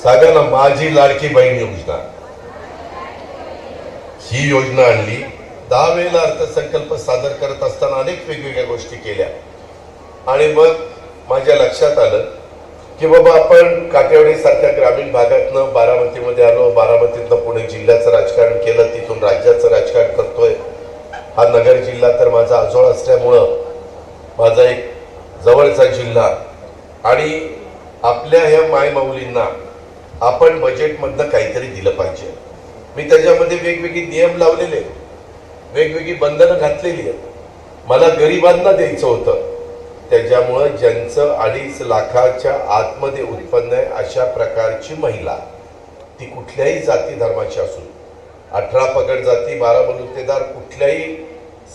सांगा ना, माझी लाडकी बहीण योजना ही योजना आणली. 10 वेळेला अर्थसंकल्प सादर करत असताना अनेक वेगवेगळ्या गोष्टी केल्या आणि मग माझ्या लक्षात आलं की बाबा आपण काटेवाडी सारख्या ग्रामीण भागातनं बारामतीमध्ये आलो, बारामतीतनं पुणे जिल्ह्याचं राजकारण केलं, तिथून राज्याचं राजकारण करतोय. हा नगर जिल्हा तर माझा आजोळ असल्यामुळं माझा एक जवळचा जिल्हा आणि आपल्या ह्या मायमाऊलींना आपण बजेटमधनं काहीतरी दिलं पाहिजे. मी त्याच्यामध्ये वेगवेगळे नियम लावलेले, वेगवेगळी बंधनं घातलेली आहेत. मला गरिबांना द्यायचं होतं, त्याच्यामुळं ज्यांचं 2.5 लाखाच्या आतमध्ये उत्पन्न आहे अशा प्रकारची महिला, ती कुठल्याही जाती धर्माची असू, 18 पगड जाती, 12 बलुतेदार, कुठल्याही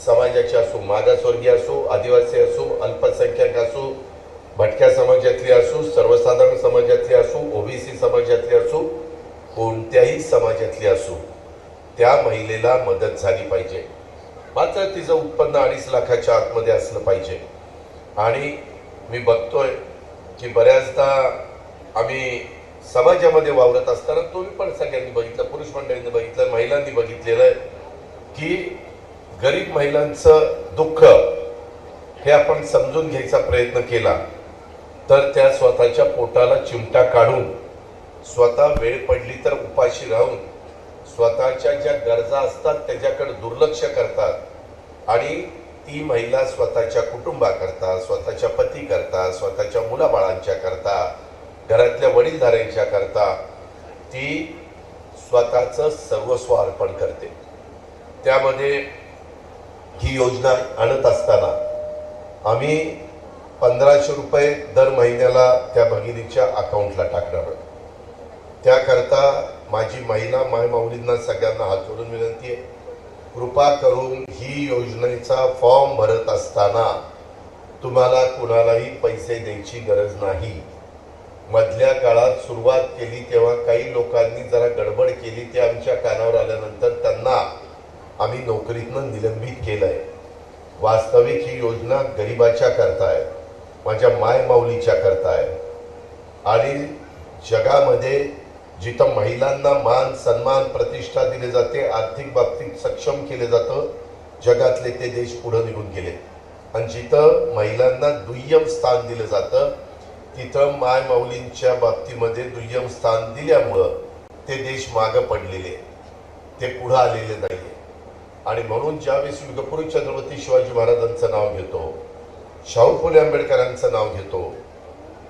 समाजाची असू, मागासवर्गीय असू, आदिवासी असू, अल्पसंख्याक असू, भटक्या समाजातली असू, सर्वसाधारण समाजातली असू, ओबीसी समाजातली असू, कोणत्याही समाजातली असू, त्या महिलेला मदत झाली पाहिजे. मात्र तिचं उत्पन्न 2.5 लाखाच्या आतमध्ये असलं पाहिजे. आणि मी बघतोय की बऱ्याचदा आम्ही समाजामध्ये वावरत असताना, तुम्ही पण सगळ्यांनी बघितलं, पुरुष मंडळींनी बघितलं, महिलांनी बघितलेलं आहे की गरीब महिलांचं दुःख हे आपण समजून घ्यायचा प्रयत्न केला तर त्या स्वतःच्या पोटाला चिमटा काढून, स्वतः वेळ पडली तर उपाशी राहून, स्वतःच्या ज्या गरजा असतात त्याच्याकडे दुर्लक्ष करतात आणि ती महिला स्वतःच्या कुटुंबाकरता, स्वतःच्या पती करता, स्वतःच्या मुलाबाळांच्या करता, घरातल्या वडीलधाऱ्यांच्या करता ती स्वतःचं सर्वस्व अर्पण करते. त्यामध्ये ही योजना आणत असताना आम्ही 1500 रुपये दर महिन्याला त्या भगिनीच्या अकाउंटला टाकणार. त्याकरता माझी महिला मायमाऊलींना सगळ्यांना हात जोडून विनंती आहे, कृपा करून ही योजनेचा फॉर्म भरत असताना तुम्हाला कुणालाही पैसे द्यायची गरज नाही. मधल्या काळात सुरुवात केली तेव्हा काही लोकांनी जरा गडबड केली, ते आमच्या कानावर आल्यानंतर त्यांना आम्ही नोकरीतनं निलंबित केलंय. वास्तविक ही योजना गरिबाच्या करता आहे, माझ्या मायमाऊलीच्या करता आहे. आणि जगामध्ये जिथं महिलांना मान सन्मान प्रतिष्ठा दिली जाते, आर्थिक बाबतीत सक्षम केले जातं, जगातले ते देश पुढे निघून गेले. आणि जिथं महिलांना दुय्यम स्थान दिलं जातं तिथं मायमाऊलींच्या बाबतीमध्ये दुय्यम स्थान दिल्यामुळं ते देश मागं पडलेले, ते पुढे आलेले नाही. आणि म्हणून ज्यावेळेस युगपुरुष छत्रपती शिवाजी महाराजांचं नाव घेतो, शाहू फुले आंबेडकरांचं नाव घेतो,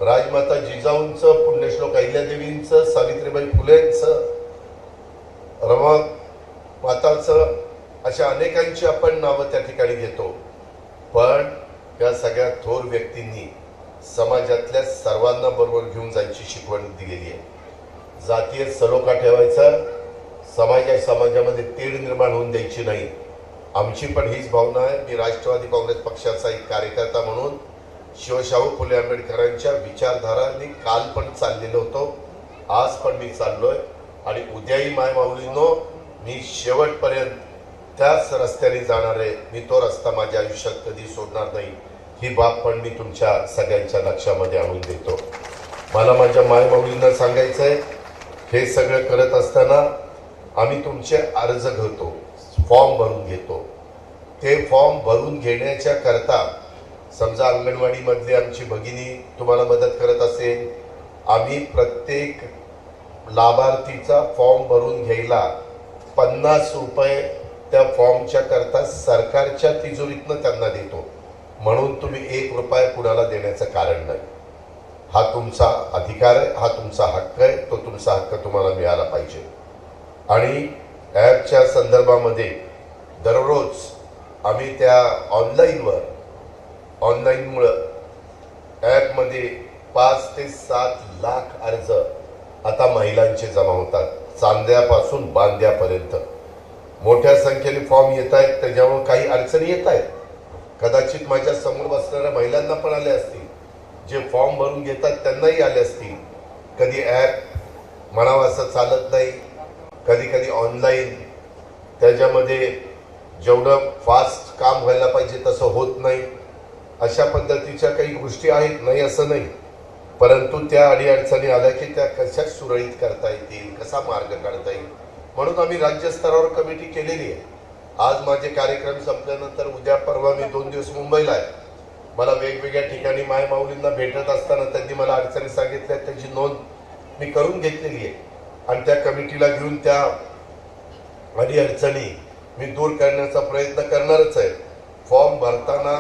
राजमाता जिजाऊंचं, पुण्यश्लोक अहिल्यादेवींचं, सावित्रीबाई फुलेंचं, रमा माताचं, अशा अनेकांची आपण नावं त्या ठिकाणी घेतो. पण त्या सगळ्या थोर व्यक्तींनी समाजातल्या सर्वांना बरोबर घेऊन जायची शिकवण दिलेली आहे. जातीय सलोखा ठेवायचा, समाजामध्ये तेढ निर्माण होऊन द्यायची नाही. आमची पण हीच भावना आहे. मी राष्ट्रवादी काँग्रेस पक्षाचा एक कार्यकर्ता म्हणून शिवशाहू फुले आंबेडकरांच्या विचारधारांनी काल पण चाललेलो होतो, आज पण मी चाललोय आणि उद्याही मायमाऊलींनो मी शेवटपर्यंत त्याच रस्त्याने जाणार आहे. मी तो रस्ता माझ्या आयुष्यात कधी सोडणार नाही, ही बाब पण मी तुमच्या सगळ्यांच्या लक्षामध्ये आणून देतो. मला माझ्या मायमाऊलींना सांगायचं आहे, हे सगळं करत असताना आम्ही तुमचे अर्ज घेतो, फॉर्म भरून घेतो. ते फॉर्म भरून घेण्याच्या करता समजा अंगणवाडीमधली आमची भगिनी तुम्हाला मदत करत असेल, आम्ही प्रत्येक लाभार्थीचा फॉर्म भरून घ्यायला 50 रुपये त्या फॉर्मच्या करता सरकारच्या तिजोरीतनं त्यांना देतो. म्हणून तुम्ही 1 रुपया कुणाला देण्याचं कारण नाही. हा तुमचा अधिकार आहे, हा तुमचा हक्क आहे. तो तुमचा हक्क तुम्हाला मिळाला पाहिजे. आणि ॲपच्या संदर्भामध्ये दररोज आम्ही त्या ऑनलाईनमुळं ॲपमध्ये 5 ते 7 लाख अर्ज आता महिलांचे जमा होतात, चांद्यापासून बांद्यापर्यंत. मोठ्या संख्येने फॉर्म येत आहेत, त्याच्यामुळे काही अडचणी येत आहेत. कदाचित माझ्या समोर बसणाऱ्या महिलांना पण आले असतील, जे फॉर्म भरून घेतात त्यांनाही आले असतील. कधी ॲप म्हणावं असं चालत नाही, कधी कधी ऑनलाईन त्याच्यामध्ये जेवढं फास्ट काम व्हायला पाहिजे तसं होत नाही. अशा पद्धतीच्या काही गोष्टी आहेत, नाही असं नाही. परंतु त्या अडीअडचणी आल्या की त्या कशा सुरळीत करता येतील, कसा मार्ग काढता येईल, म्हणून आम्ही राज्यस्तरावर कमिटी केलेली आहे. आज माझे कार्यक्रम संपल्यानंतर उद्या परवा मी 2 दिवस मुंबईला आहे. मला वेगवेगळ्या ठिकाणी मायमाऊलींना भेटत असताना त्यांनी मला अडचणी सांगितल्या, त्याची नोंद मी करून घेतलेली आहे आणि त्या कमिटीला घेऊन त्या अडीअडचणी मी दूर करण्याचा प्रयत्न करणारच आहे. फॉर्म भरताना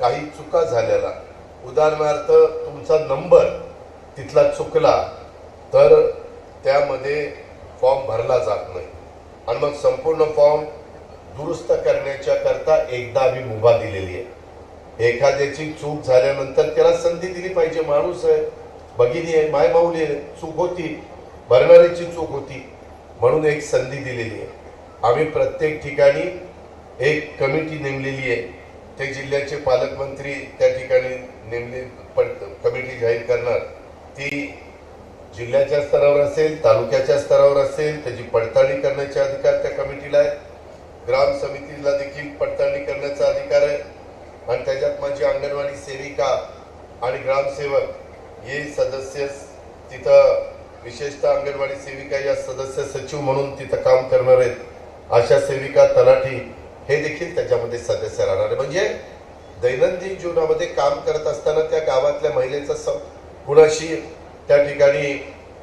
काही चुका झालेला, उदाहरणार्थ तुमचा नंबर तिथला चुकला तर त्यामध्ये फॉर्म भरला जात नाही आणि मग संपूर्ण फॉर्म दुरुस्त करण्याच्या करता एकदा आम्ही मुभा दिलेली आहे. एखाद्याची चूक झाल्यानंतर त्याला संधी दिली पाहिजे. माणूस आहे, भगिनी आहे, मायमाऊली आहे, चूक होती, भरणाऱ्याची चूक होती, म्हणून एक संधी दिलेली आहे. आम्ही प्रत्येक ठिकाणी एक कमिटी नेमलेली आहे. ते जिल्ह्याचे पालकमंत्री त्या ठिकाणी नेमली कमिटी जाहीर करणार. ती जिल्ह्याच्या स्तरावर असेल, तालुक्याच्या स्तरावर असेल, त्याची पडताळणी करण्याचे अधिकार त्या कमिटीला आहे. ग्राम समितीला देखील पडताळणी करण्याचा अधिकार आहे आणि त्याच्यात माझी अंगणवाडी सेविका आणि ग्रामसेवक हे सदस्य तिथं, विशेषतः अंगणवाडी सेविका या सदस्य सचिव म्हणून तिथं काम करणार आहेत. आशा सेविका, तलाठी हे देखील त्याच्यामध्ये सदस्य राहणार आहे. म्हणजे दैनंदिन जीवनामध्ये काम करत असताना त्या गावातल्या महिलेचा कुणाशी त्या ठिकाणी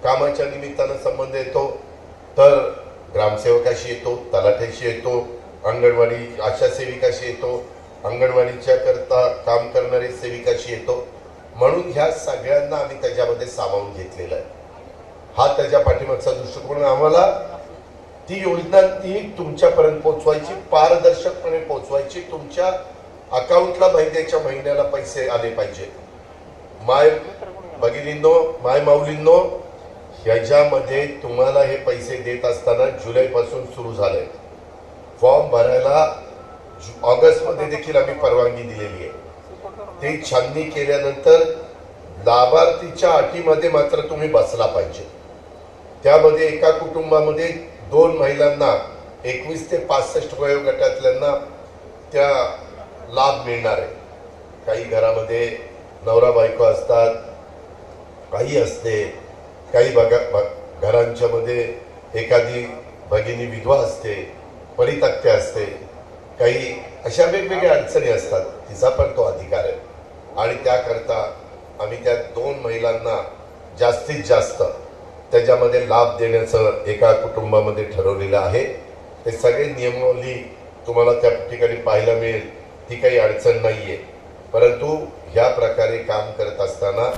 कामाच्या निमित्तानं संबंध येतो तर ग्रामसेवकाशी येतो, तलाठ्याशी येतो, अंगणवाडी आशा सेविकाशी येतो, अंगणवाडीच्या करता काम करणारी सेविकाशी येतो. म्हणून ह्या सगळ्यांना आम्ही त्याच्यामध्ये सामावून घेतलेला आहे. हा त्याच्या पाठीमागचा दृष्टिकोन. आम्हाला ती योजना ती तुमच्यापर्यंत पोहोचवायची, पारदर्शकपणे पोहोचवायची. तुमच्या अकाउंटला महिन्याच्या महिन्याला पैसे आले पाहिजे. माय भगिनींनो, माय माऊलींनो, ह्याच्यामध्ये तुम्हाला हे पैसे देत असताना जुलैपासून सुरू झालंय. फॉर्म भरायला ऑगस्टमध्ये देखील आम्ही परवानगी दिलेली आहे. ते छाननी केल्यानंतर लाभार्थीच्या अटीमध्ये मात्र तुम्ही बसला पाहिजे. त्यामध्ये एका कुटुंबामध्ये 2 महिलांना 21 ते 65 वयोगटातल्यांना त्या लाभ मिळणार आहे. काही घरामध्ये नवरा बायको असतात, काही असते, काही घरांच्या मध्ये एखादी भगिनी विधवा असते, परित्यक्त्या असते, काही अशा वेगवेगळ्या अडचणी असतात. तिचा पण तो अधिकार आहे आणि त्याकरता आम्ही त्या 2 महिलांना जास्तीत जास्त त्याच्यामध्ये लाभ देण्याचं एका कुटुंबामध्ये ठरवलेलं आहे. ते सगळे नियमावली तुम्हाला त्या ठिकाणी पाहायला मिळेल. ती काही अडचण नाहीये. परंतु ह्या प्रकारे काम करत असताना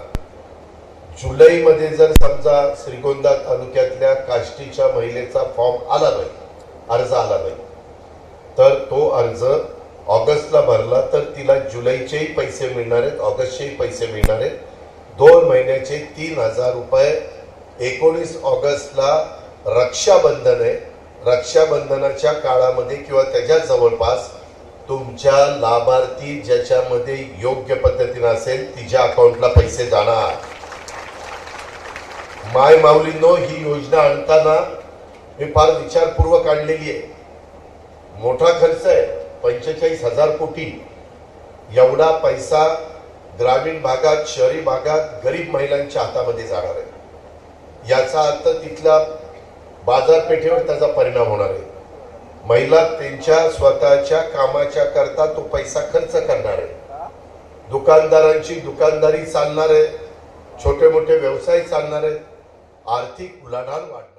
जुलैमध्ये जर समजा श्रीगोंदा तालुक्यातल्या काष्टीच्या महिलेचा फॉर्म आला नाही, अर्ज आला नाही, तर तो अर्ज ऑगस्टला भरला तर तिला जुलैचेही पैसे मिळणार आहेत, ऑगस्टचेही पैसे मिळणार आहेत. 2 महिन्याचे 3,000 रुपये. 19 ऑगस्टला रक्षाबंधन आहे. रक्षाबंधनाच्या काळामध्ये किंवा त्याच्या जवळपास तुमच्या लाभार्थी ज्याच्यामध्ये योग्य पद्धतीने असेल तिच्या अकाउंटला पैसे जाणार. माय माऊलींनो, ही योजना आणताना मी फार विचारपूर्वक आणलेली आहे. मोठा खर्च आहे, 45,000 कोटी. एवढा पैसा ग्रामीण भागात, शहरी भागात गरीब महिलांच्या हातामध्ये जाणार आहे. याचा अर्थ तिथल्या बाजारपेठेवर त्याचा परिणाम होणार आहे. महिला त्यांच्या स्वतःच्या कामाच्या करता तो पैसा खर्च करणार आहे. दुकानदारांची दुकानदारी चालणार आहे, छोटे मोठे व्यवसाय चालणार आहेत, आर्थिक उलाढाल वाढणार.